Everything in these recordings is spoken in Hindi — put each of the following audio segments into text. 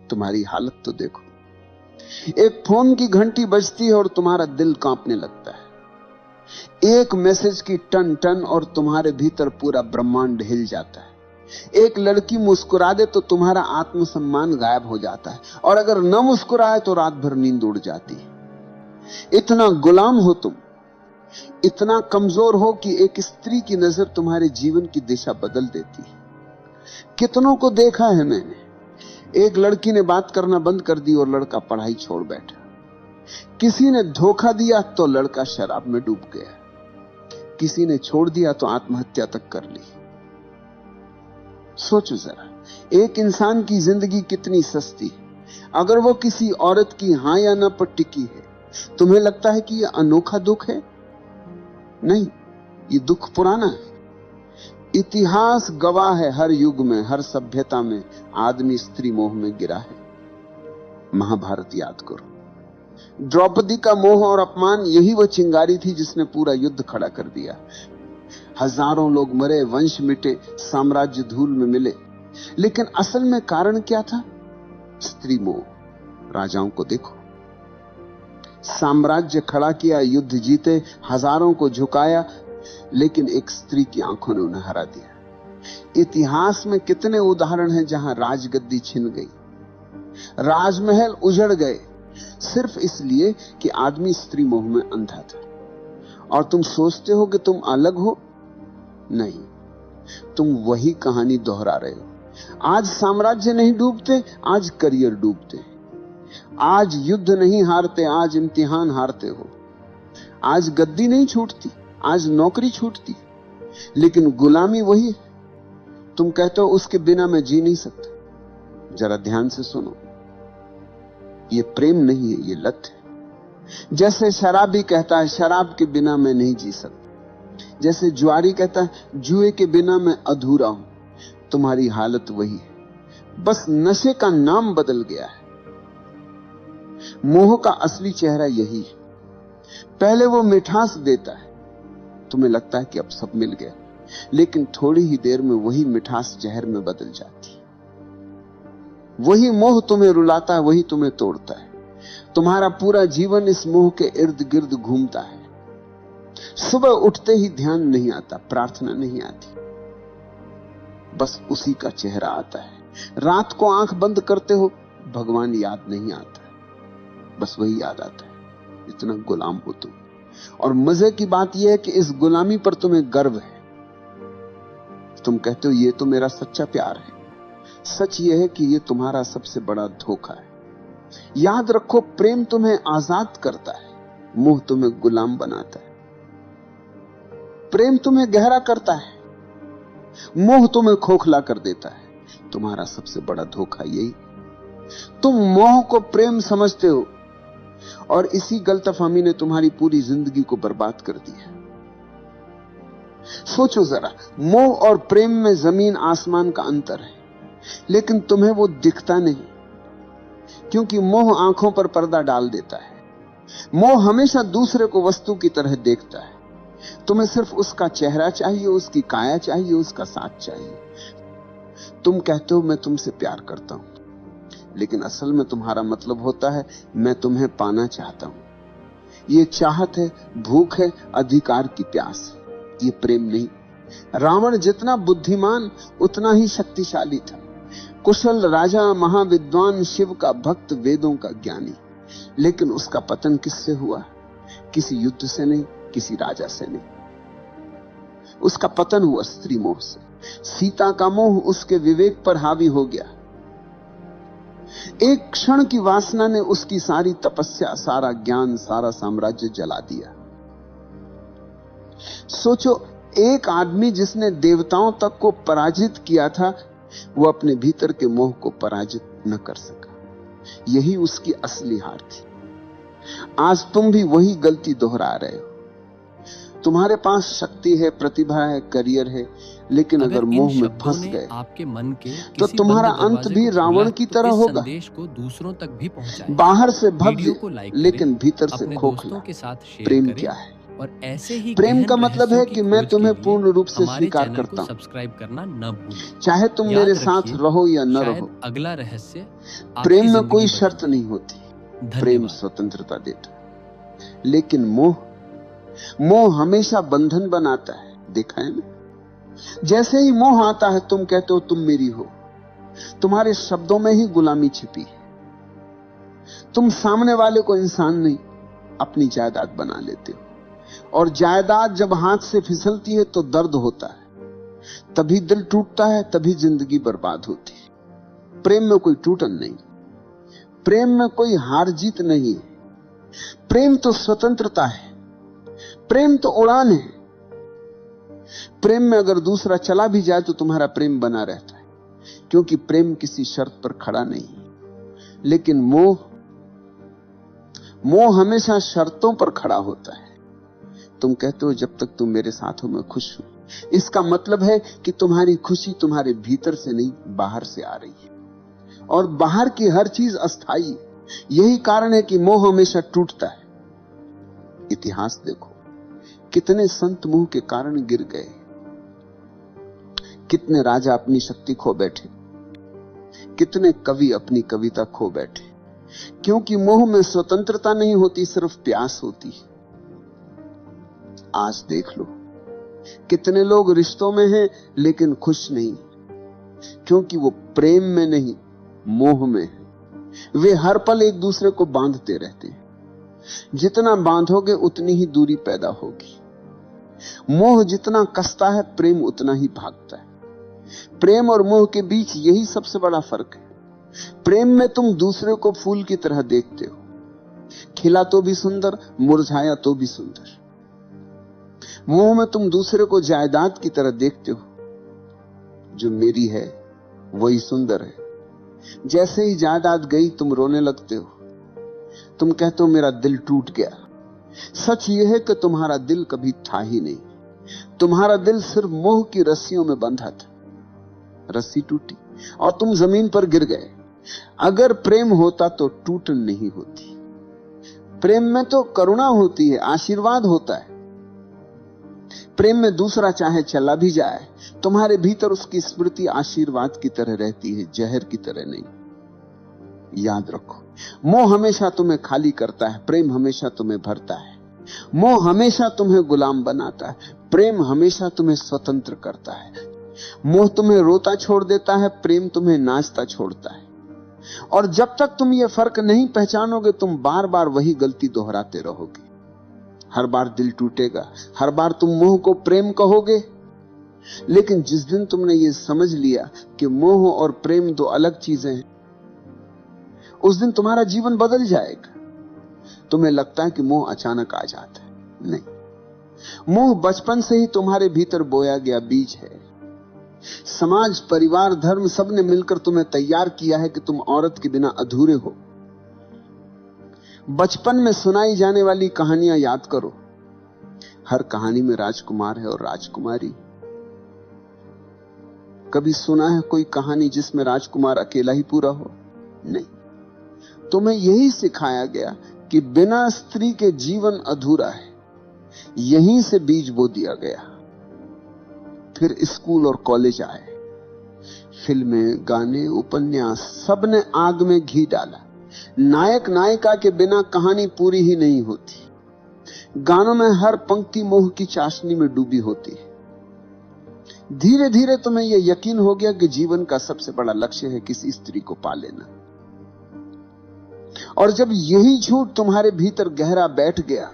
तुम्हारी हालत तो देखो। एक फोन की घंटी बजती है और तुम्हारा दिल कांपने लगता है। एक मैसेज की टन टन और तुम्हारे भीतर पूरा ब्रह्मांड हिल जाता है। एक लड़की मुस्कुरा दे तो तुम्हारा आत्मसम्मान गायब हो जाता है, और अगर न मुस्कुराए तो रात भर नींद उड़ जाती है। इतना गुलाम हो तुम, इतना कमजोर हो कि एक स्त्री की नजर तुम्हारे जीवन की दिशा बदल देती है। कितनों को देखा है मैंने, एक लड़की ने बात करना बंद कर दी और लड़का पढ़ाई छोड़ बैठा। किसी ने धोखा दिया तो लड़का शराब में डूब गया। किसी ने छोड़ दिया तो आत्महत्या तक कर ली। सोचो जरा, एक इंसान की जिंदगी कितनी सस्ती है। अगर वो किसी औरत की हां या ना पर टिकी है, तुम्हें लगता है कि यह अनोखा दुख है? नहीं, ये दुख पुराना है। इतिहास गवाह है, हर युग में, हर सभ्यता में आदमी स्त्री मोह में गिरा है। महाभारत याद करो, द्रौपदी का मोह और अपमान, यही वह चिंगारी थी जिसने पूरा युद्ध खड़ा कर दिया। हजारों लोग मरे, वंश मिटे, साम्राज्य धूल में मिले, लेकिन असल में कारण क्या था? स्त्री मोह। राजाओं को देखो, साम्राज्य खड़ा किया, युद्ध जीते, हजारों को झुकाया, लेकिन एक स्त्री की आंखों ने उन्हें हरा दिया। इतिहास में कितने उदाहरण हैं जहां राजगद्दी छिन गई, राजमहल उजड़ गए, सिर्फ इसलिए कि आदमी स्त्री मोह में अंधा था। और तुम सोचते हो कि तुम अलग हो? नहीं, तुम वही कहानी दोहरा रहे हो। आज साम्राज्य नहीं डूबते, आज करियर डूबते। आज युद्ध नहीं हारते, आज इम्तिहान हारते हो। आज गद्दी नहीं छूटती, आज नौकरी छूटती, लेकिन गुलामी वही है। तुम कहते हो उसके बिना मैं जी नहीं सकता। जरा ध्यान से सुनो, ये प्रेम नहीं है, ये लत है। जैसे शराबी कहता है शराब के बिना मैं नहीं जी सकता, जैसे जुआरी कहता है जुए के बिना मैं अधूरा हूं, तुम्हारी हालत वही है, बस नशे का नाम बदल गया है। मोह का असली चेहरा यही है। पहले वो मिठास देता है, तुम्हें लगता है कि अब सब मिल गया, लेकिन थोड़ी ही देर में वही मिठास जहर में बदल जाती है। वही मोह तुम्हें रुलाता है, वही तुम्हें तोड़ता है। तुम्हारा पूरा जीवन इस मोह के इर्द गिर्द घूमता है। सुबह उठते ही ध्यान नहीं आता, प्रार्थना नहीं आती, बस उसी का चेहरा आता है। रात को आंख बंद करते हो, भगवान याद नहीं आता, बस वही याद आता है। इतना गुलाम हो तुम। और मजे की बात यह है कि इस गुलामी पर तुम्हें गर्व है। तुम कहते हो ये तो मेरा सच्चा प्यार है। सच यह है कि यह तुम्हारा सबसे बड़ा धोखा है। याद रखो, प्रेम तुम्हें आजाद करता है, मोह तुम्हें गुलाम बनाता है। प्रेम तुम्हें गहरा करता है, मोह तुम्हें खोखला कर देता है। तुम्हारा सबसे बड़ा धोखा यही। तुम मोह को प्रेम समझते हो, और इसी गलतफहमी ने तुम्हारी पूरी जिंदगी को बर्बाद कर दिया। सोचो जरा, मोह और प्रेम में जमीन आसमान का अंतर है, लेकिन तुम्हें वो दिखता नहीं, क्योंकि मोह आंखों पर पर्दा डाल देता है। मोह हमेशा दूसरे को वस्तु की तरह देखता है। तुम्हें सिर्फ उसका चेहरा चाहिए, उसकी काया चाहिए, उसका साथ चाहिए। तुम कहते हो मैं तुमसे प्यार करता हूं, लेकिन असल में तुम्हारा मतलब होता है मैं तुम्हें पाना चाहता हूं। ये चाहत है, भूख है, अधिकार की प्यास है, ये प्रेम नहीं। रावण जितना बुद्धिमान उतना ही शक्तिशाली था। कुशल राजा, महाविद्वान, शिव का भक्त, वेदों का ज्ञानी, लेकिन उसका पतन किससे हुआ? किसी युद्ध से नहीं, किसी राजा से नहीं। उसका पतन हुआ स्त्री मोह से। सीता का मोह उसके विवेक पर हावी हो गया। एक क्षण की वासना ने उसकी सारी तपस्या, सारा ज्ञान, सारा साम्राज्य जला दिया। सोचो, एक आदमी जिसने देवताओं तक को पराजित किया था, वो अपने भीतर के मोह को पराजित न कर सका। यही उसकी असली हार थी। आज तुम भी वही गलती दोहरा रहे हो। तुम्हारे पास शक्ति है, प्रतिभा है, करियर है, लेकिन अगर मोह में फंस गए आपके मन के तो तुम्हारा अंत भी रावण की तरह होगा। संदेश को दूसरों तक भी पहुंचाएं। बाहर से भव्य लेकिन भीतर से खोखला। प्रेम क्या है? और ऐसे ही प्रेम का गहन मतलब है रहस्यों की कि मैं खोज तुम्हें के लिए पूर्ण रूप से हमारे स्वीकार चैनल करता को हूं, सब्सक्राइब करना न भूलें। चाहे तुम याद मेरे साथ रखिए, रहो या न शायद रहो। अगला रहस्य प्रेम आपकी में जिंदगी कोई बदल शर्त दे। नहीं होती, प्रेम धन्यवाद। स्वतंत्रता देता है। लेकिन मोह हमेशा बंधन बनाता है, देखा है ना? जैसे ही मोह आता है तुम कहते हो तुम मेरी हो, तुम्हारे शब्दों में ही गुलामी छिपी है। तुम सामने वाले को इंसान नहीं, अपनी जायदाद बना लेते हो, और जायदाद जब हाथ से फिसलती है तो दर्द होता है, तभी दिल टूटता है, तभी जिंदगी बर्बाद होती है। प्रेम में कोई टूटन नहीं, प्रेम में कोई हार जीत नहीं है। प्रेम तो स्वतंत्रता है, प्रेम तो उड़ान है। प्रेम में अगर दूसरा चला भी जाए तो तुम्हारा प्रेम बना रहता है, क्योंकि प्रेम किसी शर्त पर खड़ा नहीं है। लेकिन मोह हमेशा शर्तों पर खड़ा होता है। तुम कहते हो जब तक तुम मेरे साथ हो मैं खुश हूं, इसका मतलब है कि तुम्हारी खुशी तुम्हारे भीतर से नहीं, बाहर से आ रही है, और बाहर की हर चीज अस्थाई है। यही कारण है कि मोह हमेशा टूटता है। इतिहास देखो, कितने संत मोह के कारण गिर गए, कितने राजा अपनी शक्ति खो बैठे, कितने कवि अपनी कविता खो बैठे, क्योंकि मोह में स्वतंत्रता नहीं होती, सिर्फ प्यास होती है। आज देख लो, कितने लोग रिश्तों में हैं लेकिन खुश नहीं, क्योंकि वो प्रेम में नहीं, मोह में है। वे हर पल एक दूसरे को बांधते रहते हैं। जितना बांधोगे उतनी ही दूरी पैदा होगी। मोह जितना कसता है, प्रेम उतना ही भागता है। प्रेम और मोह के बीच यही सबसे बड़ा फर्क है। प्रेम में तुम दूसरे को फूल की तरह देखते हो, खिला तो भी सुंदर, मुरझाया तो भी सुंदर। मोह में तुम दूसरे को जायदाद की तरह देखते हो, जो मेरी है वही सुंदर है। जैसे ही जायदाद गई तुम रोने लगते हो, तुम कहते हो मेरा दिल टूट गया। सच यह है कि तुम्हारा दिल कभी था ही नहीं, तुम्हारा दिल सिर्फ मोह की रस्सियों में बंधा था। रस्सी टूटी और तुम जमीन पर गिर गए। अगर प्रेम होता तो टूटन नहीं होती। प्रेम में तो करुणा होती है, आशीर्वाद होता है। प्रेम में दूसरा चाहे चला भी जाए, तुम्हारे भीतर उसकी स्मृति आशीर्वाद की तरह रहती है, जहर की तरह नहीं। याद रखो, मोह हमेशा तुम्हें खाली करता है, प्रेम हमेशा तुम्हें भरता है। मोह हमेशा तुम्हें गुलाम बनाता है, प्रेम हमेशा तुम्हें स्वतंत्र करता है। मोह तुम्हें रोता छोड़ देता है, प्रेम तुम्हें नाचता छोड़ता है। और जब तक तुम ये फर्क नहीं पहचानोगे, तुम बार बार वही गलती दोहराते रहोगे। हर बार दिल टूटेगा, हर बार तुम मोह को प्रेम कहोगे। लेकिन जिस दिन तुमने ये समझ लिया कि मोह और प्रेम दो अलग चीजें हैं, उस दिन तुम्हारा जीवन बदल जाएगा। तुम्हें लगता है कि मोह अचानक आ जाता है, नहीं। मोह बचपन से ही तुम्हारे भीतर बोया गया बीज है। समाज, परिवार, धर्म, सबने मिलकर तुम्हें तैयार किया है कि तुम औरत के बिना अधूरे हो। बचपन में सुनाई जाने वाली कहानियां याद करो, हर कहानी में राजकुमार है और राजकुमारी। कभी सुना है कोई कहानी जिसमें राजकुमार अकेला ही पूरा हो? नहीं। तुम्हें यही सिखाया गया कि बिना स्त्री के जीवन अधूरा है। यहीं से बीज बो दिया गया। फिर स्कूल और कॉलेज आए, फिल्में, गाने, उपन्यास, सबने आग में घी डाला। नायक नायिका के बिना कहानी पूरी ही नहीं होती। गानों में हर पंक्ति मोह की चाशनी में डूबी होती है। धीरे धीरे तुम्हें यह यकीन हो गया कि जीवन का सबसे बड़ा लक्ष्य है किसी स्त्री को पा लेना। और जब यही झूठ तुम्हारे भीतर गहरा बैठ गया,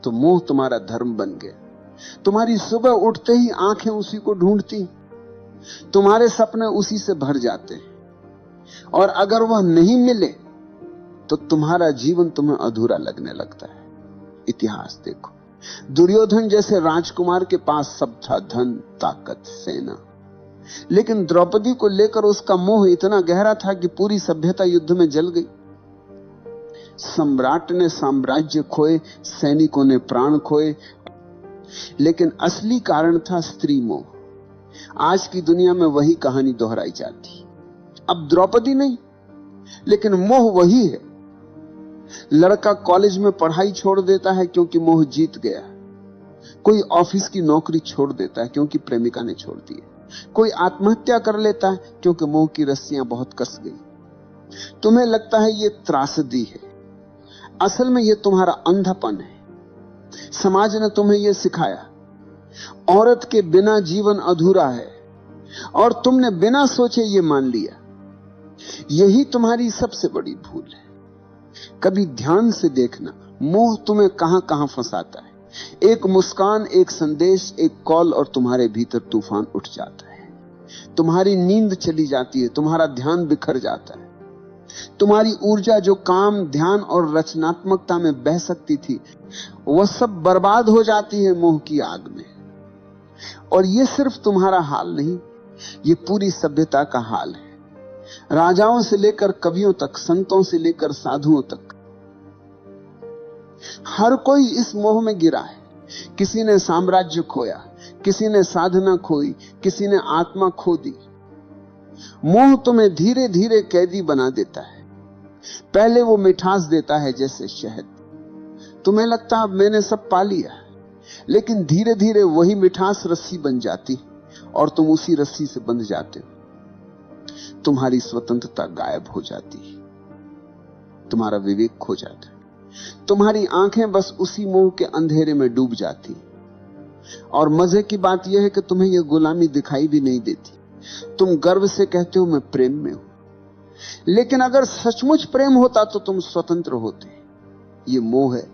तो मोह तुम्हारा धर्म बन गया। तुम्हारी सुबह उठते ही आंखें उसी को ढूंढती, तुम्हारे सपने उसी से भर जाते हैं, और अगर वह नहीं मिले तो तुम्हारा जीवन तुम्हें अधूरा लगने लगता है। इतिहास देखो, दुर्योधन जैसे राजकुमार के पास सब था, धन, ताकत, सेना, लेकिन द्रौपदी को लेकर उसका मोह इतना गहरा था कि पूरी सभ्यता युद्ध में जल गई। सम्राट ने साम्राज्य खोए, सैनिकों ने प्राण खोए, लेकिन असली कारण था स्त्री मोह। आज की दुनिया में वही कहानी दोहराई जाती। अब द्रौपदी नहीं, लेकिन मोह वही है। लड़का कॉलेज में पढ़ाई छोड़ देता है क्योंकि मोह जीत गया। कोई ऑफिस की नौकरी छोड़ देता है क्योंकि प्रेमिका ने छोड़ दी है। कोई आत्महत्या कर लेता है क्योंकि मोह की रस्सियां बहुत कस गई। तुम्हें लगता है ये त्रासदी है, असल में ये तुम्हारा अंधापन है। समाज ने तुम्हें यह सिखाया, औरत के बिना जीवन अधूरा है, और तुमने बिना सोचे ये मान लिया। यही तुम्हारी सबसे बड़ी भूल है। कभी ध्यान से देखना, मोह तुम्हें कहां कहां फंसाता है। एक मुस्कान, एक संदेश, एक कॉल, और तुम्हारे भीतर तूफान उठ जाता है। तुम्हारी नींद चली जाती है, तुम्हारा ध्यान बिखर जाता है। तुम्हारी ऊर्जा जो काम, ध्यान और रचनात्मकता में बह सकती थी, वह सब बर्बाद हो जाती है मोह की आग में। और यह सिर्फ तुम्हारा हाल नहीं, ये पूरी सभ्यता का हाल है। राजाओं से लेकर कवियों तक, संतों से लेकर साधुओं तक, हर कोई इस मोह में गिरा है। किसी ने साम्राज्य खोया, किसी ने साधना खोई, किसी ने आत्मा खो दी। मोह तुम्हें धीरे धीरे कैदी बना देता है। पहले वो मिठास देता है जैसे शहद। तुम्हें लगता अब मैंने सब पा लिया, लेकिन धीरे धीरे वही मिठास रस्सी बन जाती और तुम उसी रस्सी से बंध जाते हो। तुम्हारी स्वतंत्रता गायब हो जाती है, तुम्हारा विवेक खो जाता है, तुम्हारी आंखें बस उसी मोह के अंधेरे में डूब जाती। और मजे की बात यह है कि तुम्हें यह गुलामी दिखाई भी नहीं देती। तुम गर्व से कहते हो मैं प्रेम में हूं, लेकिन अगर सचमुच प्रेम होता तो तुम स्वतंत्र होते। यह मोह है,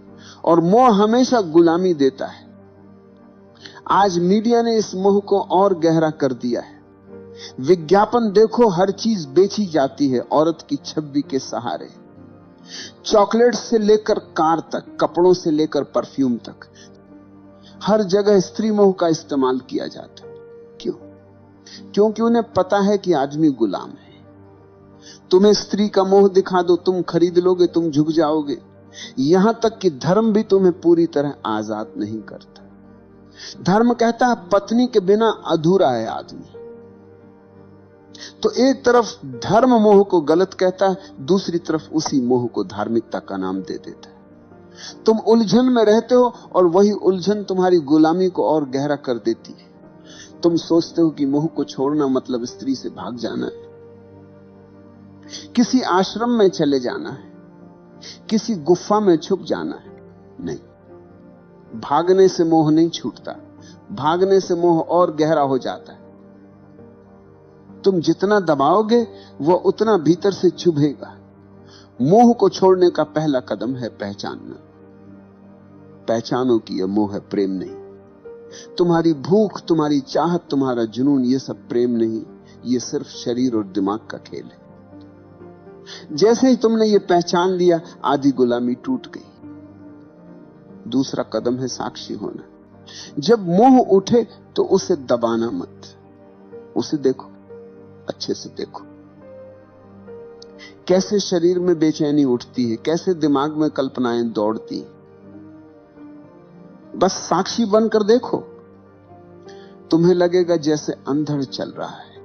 और मोह हमेशा गुलामी देता है। आज मीडिया ने इस मोह को और गहरा कर दिया है। विज्ञापन देखो, हर चीज बेची जाती है औरत की छवि के सहारे। चॉकलेट से लेकर कार तक, कपड़ों से लेकर परफ्यूम तक, हर जगह स्त्री मोह का इस्तेमाल किया जाता है। क्यों? क्योंकि उन्हें पता है कि आदमी गुलाम है। तुम्हें स्त्री का मोह दिखा दो, तुम खरीद लोगे, तुम झुक जाओगे। यहां तक कि धर्म भी तुम्हें पूरी तरह आजाद नहीं करता। धर्म कहता है पत्नी के बिना अधूरा है आदमी। तो एक तरफ धर्म मोह को गलत कहता है, दूसरी तरफ उसी मोह को धार्मिकता का नाम दे देता है। तुम उलझन में रहते हो, और वही उलझन तुम्हारी गुलामी को और गहरा कर देती है। तुम सोचते हो कि मोह को छोड़ना मतलब स्त्री से भाग जाना है, किसी आश्रम में चले जाना है, किसी गुफा में छुप जाना है। नहीं, भागने से मोह नहीं छूटता, भागने से मोह और गहरा हो जाता है। तुम जितना दबाओगे वह उतना भीतर से चुभेगा। मोह को छोड़ने का पहला कदम है पहचानना। पहचानो कि यह मोह है, प्रेम नहीं। तुम्हारी भूख, तुम्हारी चाहत, तुम्हारा जुनून, यह सब प्रेम नहीं, यह सिर्फ शरीर और दिमाग का खेल है। जैसे ही तुमने यह पहचान लिया, आधी गुलामी टूट गई। दूसरा कदम है साक्षी होना। जब मोह उठे तो उसे दबाना मत, उसे देखो, अच्छे से देखो। कैसे शरीर में बेचैनी उठती है, कैसे दिमाग में कल्पनाएं दौड़ती हैं। बस साक्षी बनकर देखो। तुम्हें लगेगा जैसे अंधड़ चल रहा है,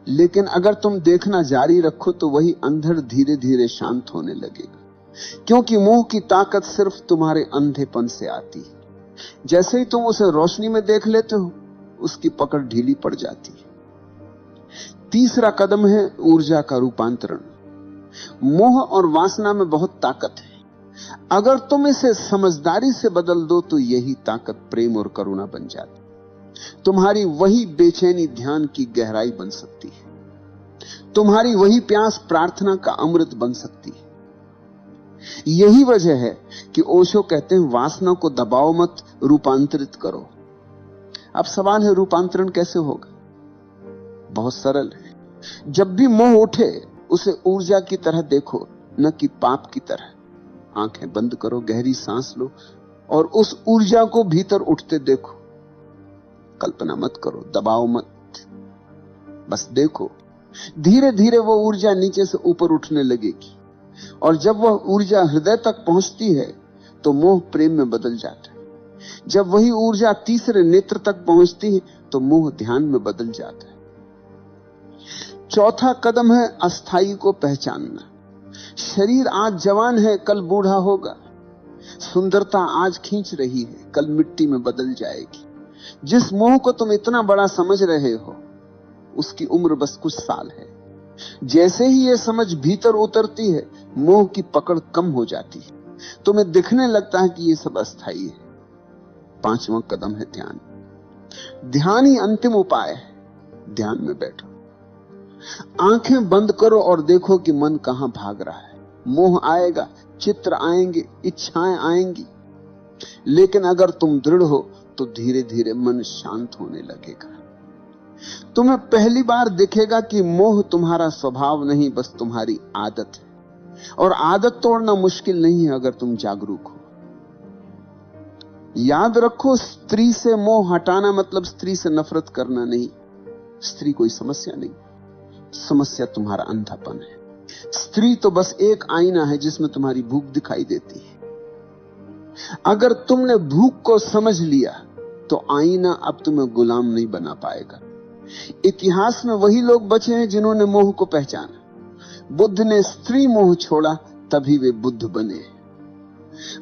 लेकिन अगर तुम देखना जारी रखो तो वही अंधड़ धीरे धीरे शांत होने लगेगा। क्योंकि मोह की ताकत सिर्फ तुम्हारे अंधेपन से आती है। जैसे ही तुम उसे रोशनी में देख लेते हो, उसकी पकड़ ढीली पड़ जाती है। तीसरा कदम है ऊर्जा का रूपांतरण। मोह और वासना में बहुत ताकत है। अगर तुम इसे समझदारी से बदल दो तो यही ताकत प्रेम और करुणा बन जाती। तुम्हारी वही बेचैनी ध्यान की गहराई बन सकती है। तुम्हारी वही प्यास प्रार्थना का अमृत बन सकती है। यही वजह है कि ओशो कहते हैं वासना को दबाओ मत, रूपांतरित करो। अब सवाल है रूपांतरण कैसे होगा? बहुत सरल है। जब भी मोह उठे उसे ऊर्जा की तरह देखो, न कि पाप की तरह। आंखें बंद करो, गहरी सांस लो और उस ऊर्जा को भीतर उठते देखो। कल्पना मत करो, दबाओ मत, बस देखो। धीरे धीरे वो ऊर्जा नीचे से ऊपर उठने लगेगी, और जब वह ऊर्जा हृदय तक पहुंचती है तो मोह प्रेम में बदल जाता है। जब वही ऊर्जा तीसरे नेत्र तक पहुंचती है तो मोह ध्यान में बदल जाता है। चौथा कदम है अस्थाई को पहचानना। शरीर आज जवान है, कल बूढ़ा होगा। सुंदरता आज खींच रही है, कल मिट्टी में बदल जाएगी। जिस मोह को तुम इतना बड़ा समझ रहे हो, उसकी उम्र बस कुछ साल है। जैसे ही यह समझ भीतर उतरती है, मोह की पकड़ कम हो जाती है। तुम्हें दिखने लगता है कि यह सब अस्थाई है। 5वां कदम है ध्यान। ध्यान ही अंतिम उपाय है। ध्यान में बैठो, आंखें बंद करो और देखो कि मन कहां भाग रहा है। मोह आएगा, चित्र आएंगे, इच्छाएं आएंगी, लेकिन अगर तुम दृढ़ हो तो धीरे धीरे मन शांत होने लगेगा। तुम्हें पहली बार दिखेगा कि मोह तुम्हारा स्वभाव नहीं, बस तुम्हारी आदत है। और आदत तोड़ना मुश्किल नहीं है अगर तुम जागरूक हो। याद रखो, स्त्री से मोह हटाना मतलब स्त्री से नफरत करना नहीं। स्त्री कोई समस्या नहीं, समस्या तुम्हारा अंधापन है। स्त्री तो बस एक आईना है जिसमें तुम्हारी भूख दिखाई देती है। अगर तुमने भूख को समझ लिया तो आईना अब तुम्हें गुलाम नहीं बना पाएगा। इतिहास में वही लोग बचे हैं जिन्होंने मोह को पहचाना। बुद्ध ने स्त्री मोह छोड़ा, तभी वे बुद्ध बने।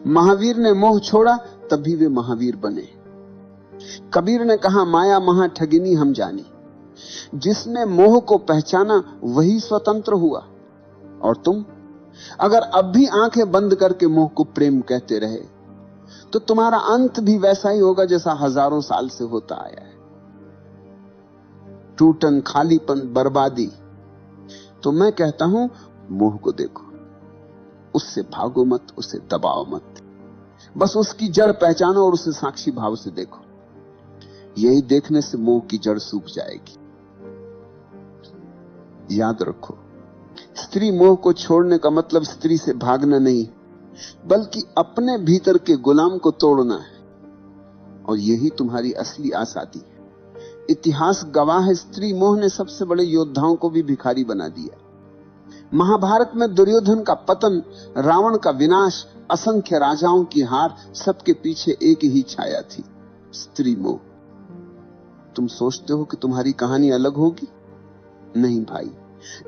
महावीर ने मोह छोड़ा, तभी वे महावीर बने। कबीर ने कहा, माया महा ठगिनी हम जानी। जिसने मोह को पहचाना वही स्वतंत्र हुआ। और तुम अगर अब भी आंखें बंद करके मोह को प्रेम कहते रहे तो तुम्हारा अंत भी वैसा ही होगा जैसा हजारों साल से होता आया है। टूटन, खालीपन, बर्बादी। तो मैं कहता हूं, मोह को देखो, उससे भागो मत, उसे दबाओ मत, बस उसकी जड़ पहचानो और उसे साक्षी भाव से देखो। यही देखने से मोह की जड़ सूख जाएगी। याद रखो, स्त्री मोह को छोड़ने का मतलब स्त्री से भागना नहीं, बल्कि अपने भीतर के गुलाम को तोड़ना है। और यही तुम्हारी असली आजादी है। इतिहास गवाह है, स्त्री मोह ने सबसे बड़े योद्धाओं को भी भिखारी बना दिया। महाभारत में दुर्योधन का पतन, रावण का विनाश, असंख्य राजाओं की हार, सबके पीछे एक ही छाया थी, स्त्री मोह। तुम सोचते हो कि तुम्हारी कहानी अलग होगी? नहीं भाई,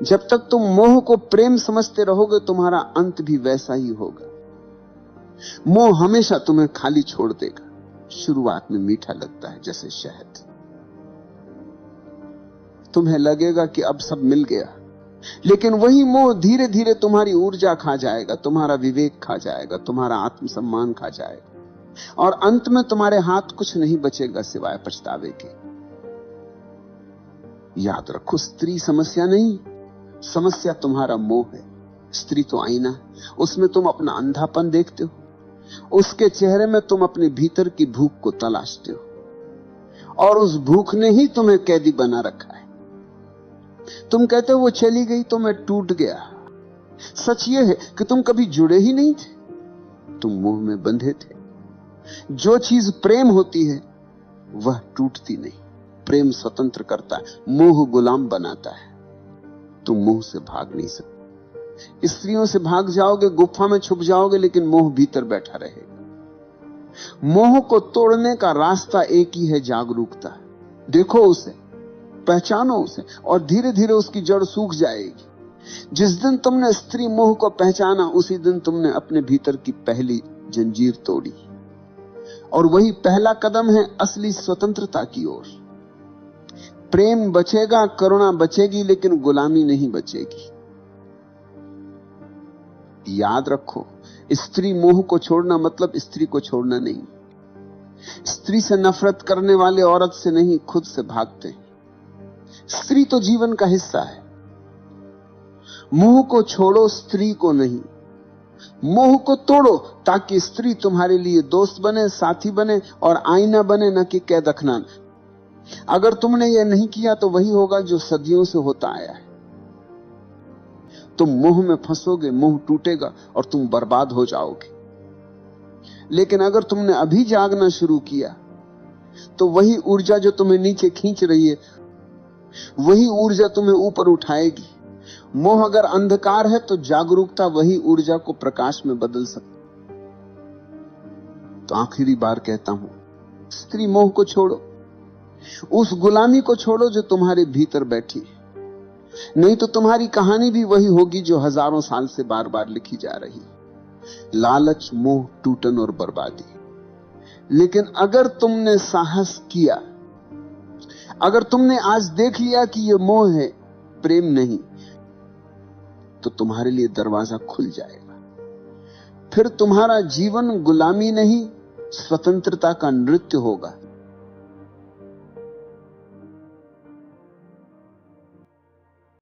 जब तक तुम मोह को प्रेम समझते रहोगे तुम्हारा अंत भी वैसा ही होगा। मोह हमेशा तुम्हें खाली छोड़ देगा। शुरुआत में मीठा लगता है जैसे शहद। तुम्हें लगेगा कि अब सब मिल गया, लेकिन वही मोह धीरे धीरे तुम्हारी ऊर्जा खा जाएगा, तुम्हारा विवेक खा जाएगा, तुम्हारा आत्मसम्मान खा जाएगा, और अंत में तुम्हारे हाथ कुछ नहीं बचेगा सिवाय पछतावे के। याद रखो, स्त्री समस्या नहीं, समस्या तुम्हारा मोह है। स्त्री तो आईना है, उसमें तुम अपना अंधापन देखते हो, उसके चेहरे में तुम अपने भीतर की भूख को तलाशते हो, और उस भूख ने ही तुम्हें कैदी बना रखा है। तुम कहते हो वो चली गई तो मैं टूट गया। सच ये है कि तुम कभी जुड़े ही नहीं थे, तुम मोह में बंधे थे। जो चीज प्रेम होती है वह टूटती नहीं। प्रेम स्वतंत्र करता है, मोह गुलाम बनाता है। तुम मोह से भाग नहीं सकते। स्त्रियों से भाग जाओगे, गुफा में छुप जाओगे, लेकिन मोह भीतर बैठा रहेगा। मोह को तोड़ने का रास्ता एक ही है, जागरूकता। देखो उसे, पहचानो उसे, और धीरे धीरे उसकी जड़ सूख जाएगी। जिस दिन तुमने स्त्री मोह को पहचाना, उसी दिन तुमने अपने भीतर की पहली जंजीर तोड़ी, और वही पहला कदम है असली स्वतंत्रता की ओर। प्रेम बचेगा, करुणा बचेगी, लेकिन गुलामी नहीं बचेगी। याद रखो, स्त्री मोह को छोड़ना मतलब स्त्री को छोड़ना नहीं। स्त्री से नफरत करने वाले औरत से नहीं, खुद से भागते हैं। स्त्री तो जीवन का हिस्सा है। मोह को छोड़ो, स्त्री को नहीं। मोह को तोड़ो ताकि स्त्री तुम्हारे लिए दोस्त बने, साथी बने और आईना बने, न कि कैद अखनान। अगर तुमने यह नहीं किया तो वही होगा जो सदियों से होता आया है। तुम मोह में फंसोगे, मोह टूटेगा और तुम बर्बाद हो जाओगे। लेकिन अगर तुमने अभी जागना शुरू किया तो वही ऊर्जा जो तुम्हें नीचे खींच रही है, वही ऊर्जा तुम्हें ऊपर उठाएगी। मोह अगर अंधकार है तो जागरूकता वही ऊर्जा को प्रकाश में बदल सकती। तो आखिरी बार कहता हूं, स्त्री मोह को छोड़ो, उस गुलामी को छोड़ो जो तुम्हारे भीतर बैठी है। नहीं तो तुम्हारी कहानी भी वही होगी जो हजारों साल से बार बार लिखी जा रही, लालच, मोह, टूटन और बर्बादी। लेकिन अगर तुमने साहस किया, अगर तुमने आज देख लिया कि यह मोह है, प्रेम नहीं, तो तुम्हारे लिए दरवाजा खुल जाएगा। फिर तुम्हारा जीवन गुलामी नहीं, स्वतंत्रता का नृत्य होगा।